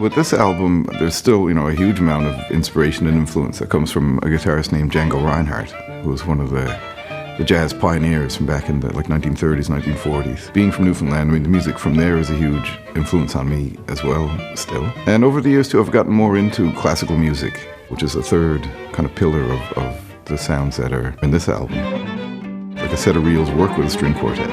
With this album, there's still, a huge amount of inspiration and influence that comes from a guitarist named Django Reinhardt, who was one of the jazz pioneers from back in the 1930s, 1940s. Being from Newfoundland, the music from there is a huge influence on me as well, still. And over the years, too, I've gotten more into classical music, which is a third kind of pillar of the sounds that are in this album. Like a set of reels work with a string quartet.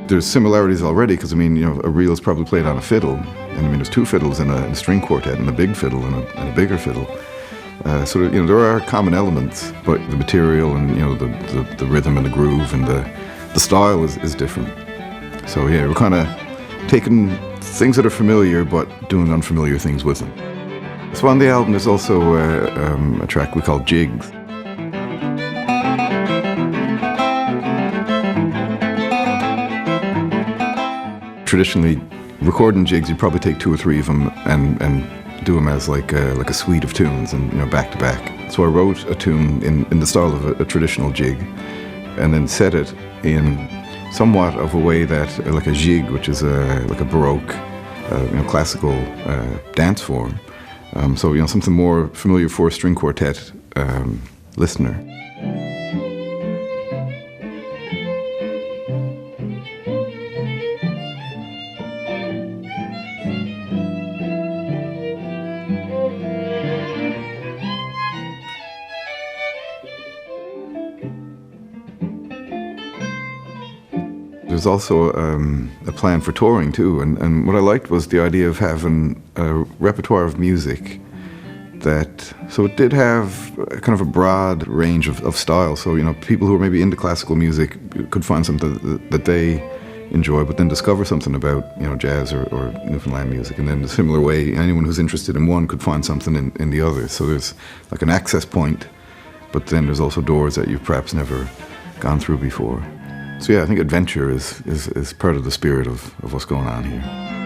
There's similarities already because, a reel is probably played on a fiddle. And there's two fiddles in a string quartet and a big fiddle and a bigger fiddle. So, there are common elements, but the material and, the rhythm and the groove and the style is different. So, yeah, we're kind of taking things that are familiar but doing unfamiliar things with them. So on the album there's also a track we call Jigs. Traditionally, recording jigs, you'd probably take two or three of them and do them as like a suite of tunes and back to back. So I wrote a tune in the style of a traditional jig, and then set it in somewhat of a way that like a jig, which is like a Baroque, classical dance form. So something more familiar for a string quartet listener. There's also a plan for touring too, and what I liked was the idea of having a repertoire of music so it did have kind of a broad range of styles. So people who are maybe into classical music could find something that they enjoy, but then discover something about jazz or Newfoundland music, and then in a similar way, anyone who's interested in one could find something in the other. So there's like an access point, but then there's also doors that you've perhaps never gone through before. So yeah, I think adventure is part of the spirit of what's going on here.